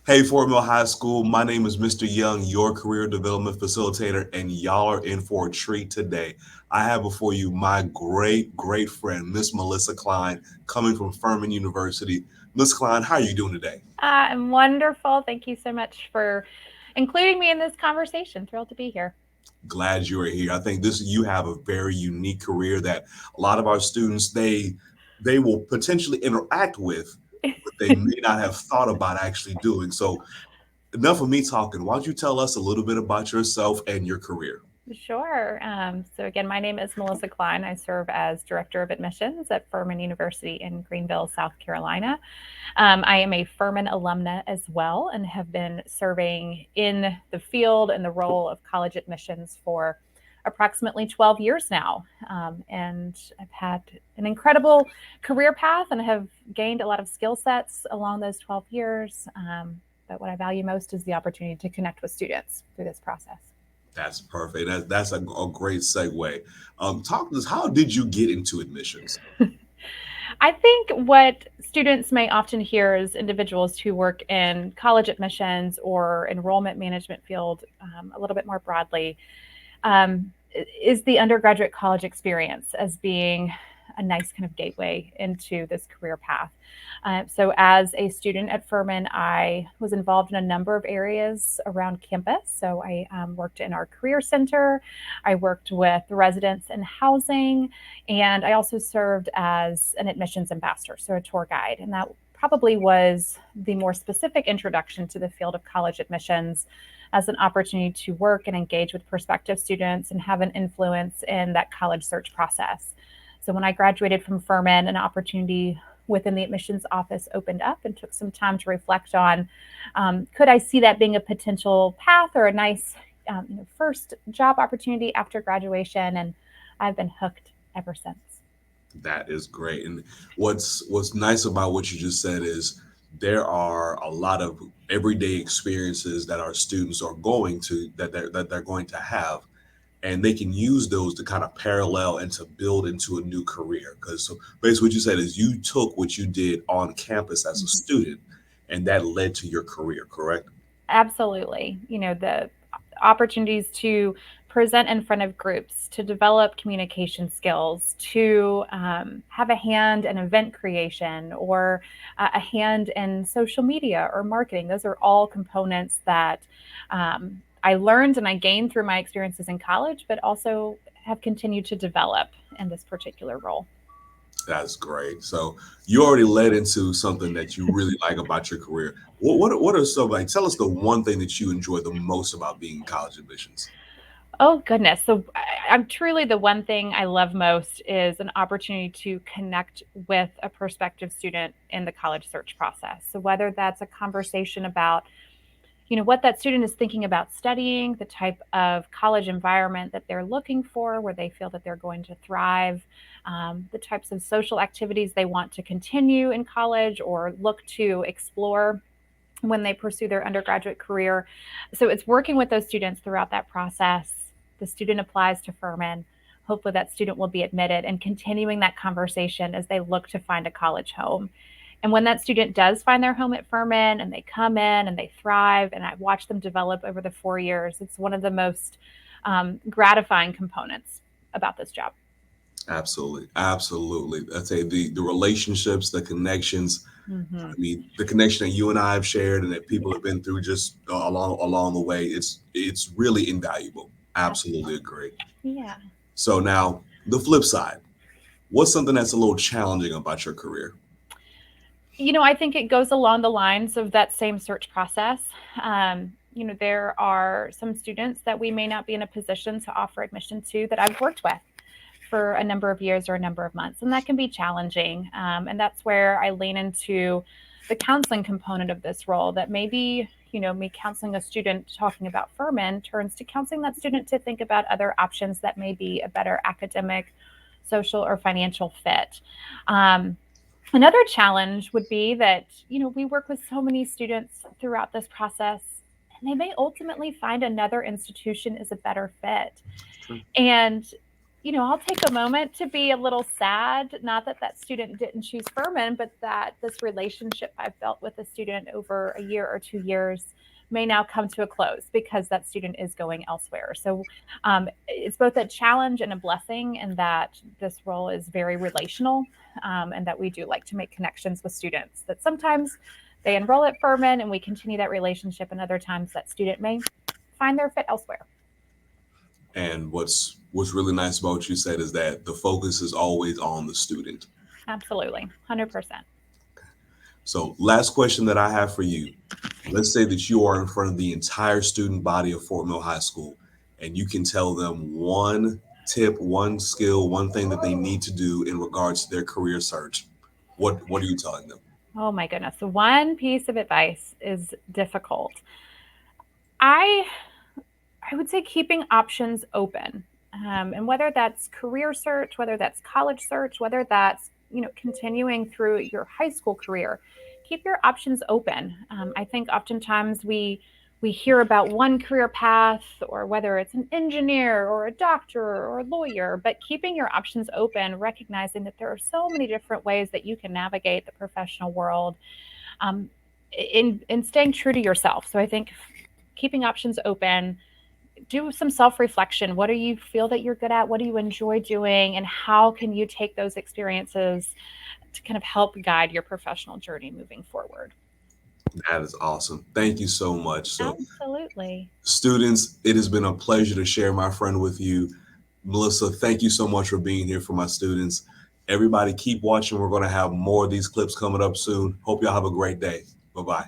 Hey, Fort Mill High School. My name is Mr. Young, your career development facilitator, and y'all are in for a treat today. I have before you my great friend, Miss Melissa Cline, coming from Furman University. Miss Cline, how are you doing today? I'm wonderful. Thank you so much for including me in this conversation. Thrilled to be here. Glad you are here. I think this you have a very unique career that a lot of our students they will potentially interact with, but they may not have thought about actually doing. So enough of me talking. Why don't you tell us a little bit about yourself and your career? Sure. So, again, my name is Melissa Cline. I serve as Director of Admissions at Furman University in Greenville, South Carolina. I am a Furman alumna as well and have been serving in the field and the role of college admissions for approximately 12 years now. And I've had an incredible career path and have gained a lot of skill sets along those 12 years. But what I value most is the opportunity to connect with students through this process. That's perfect. That's a great segue. Talk to us. How did you get into admissions? I think what students may often hear is individuals who work in college admissions or enrollment management field a little bit more broadly um, is the undergraduate college experience as being a nice kind of gateway into this career path. So, as a student at Furman, I was involved in a number of areas around campus. So, I worked in our career center, I worked with residents and housing, and I also served as an admissions ambassador, so a tour guide. And that probably was the more specific introduction to the field of college admissions as an opportunity to work and engage with prospective students and have an influence in that college search process. So when I graduated from Furman, an opportunity within the admissions office opened up and took some time to reflect on could I see that being a potential path or a nice first job opportunity after graduation? And I've been hooked ever since. That is great. And what's nice about what you just said is there are a lot of everyday experiences that our students are going to that they're going to have, and they can use those to kind of parallel and to build into a new career. Because so basically, what you said is you took what you did on campus as a Mhm. student, and that led to your career. Correct? Absolutely. The opportunities to present in front of groups, to develop communication skills, to have a hand in event creation or a hand in social media or marketing. Those are all components that I learned and I gained through my experiences in college, but also have continued to develop in this particular role. That's great. So you already led into something that you really like about your career. What are some like? Tell us the one thing that you enjoy the most about being in college admissions. Oh goodness. So I'm truly the one thing I love most is an opportunity to connect with a prospective student in the college search process. So whether that's a conversation about, what that student is thinking about studying, the type of college environment that they're looking for, where they feel that they're going to thrive, the types of social activities they want to continue in college or look to explore when they pursue their undergraduate career. So it's working with those students throughout that process. The student applies to Furman. Hopefully, that student will be admitted and continuing that conversation as they look to find a college home. And when that student does find their home at Furman and they come in and they thrive, and I watch them develop over the 4 years, it's one of the most gratifying components about this job. Absolutely, absolutely. I'd say the relationships, the connections. Mm-hmm. I mean, the connection that you and I have shared and that people have been through just along the way. It's really invaluable. Absolutely agree. Yeah. So now the flip side. What's something that's a little challenging about your career? I think it goes along the lines of that same search process. There are some students that we may not be in a position to offer admission to that I've worked with for a number of years or a number of months, and that can be challenging. And that's where I lean into the counseling component of this role. That maybe me counseling a student talking about Furman turns to counseling that student to think about other options that may be a better academic, social, or financial fit. Um, Another challenge would be that, we work with so many students throughout this process, and they may ultimately find another institution is a better fit. It's true. And I'll take a moment to be a little sad, not that that student didn't choose Furman, but that this relationship I've built with a student over a year or 2 years may now come to a close because that student is going elsewhere. So it's both a challenge and a blessing in that this role is very relational, and that we do like to make connections with students. That sometimes they enroll at Furman and we continue that relationship, and other times that student may find their fit elsewhere. And what's really nice about what you said is that the focus is always on the student. Absolutely, 100%. So, last question that I have for you. Let's say that you are in front of the entire student body of Fort Mill High School and you can tell them one tip, one skill, one thing that they need to do in regards to their career search. What are you telling them? Oh my goodness. So one piece of advice is difficult. I I would say keeping options open. And whether that's career search, whether that's college search, whether that's continuing through your high school career, keep your options open. I think oftentimes we hear about one career path, or whether it's an engineer or a doctor or a lawyer, but keeping your options open, recognizing that there are so many different ways that you can navigate the professional world, um, in staying true to yourself. So I think keeping options open, do some self reflection. What do you feel that you're good at? What do you enjoy doing? And how can you take those experiences to kind of help guide your professional journey moving forward? That is awesome. Thank you so much. So, Absolutely. students, it has been a pleasure to share my friend with you. Melissa, thank you so much for being here for my students. Everybody, keep watching. We're going to have more of these clips coming up soon. Hope y'all have a great day. Bye bye.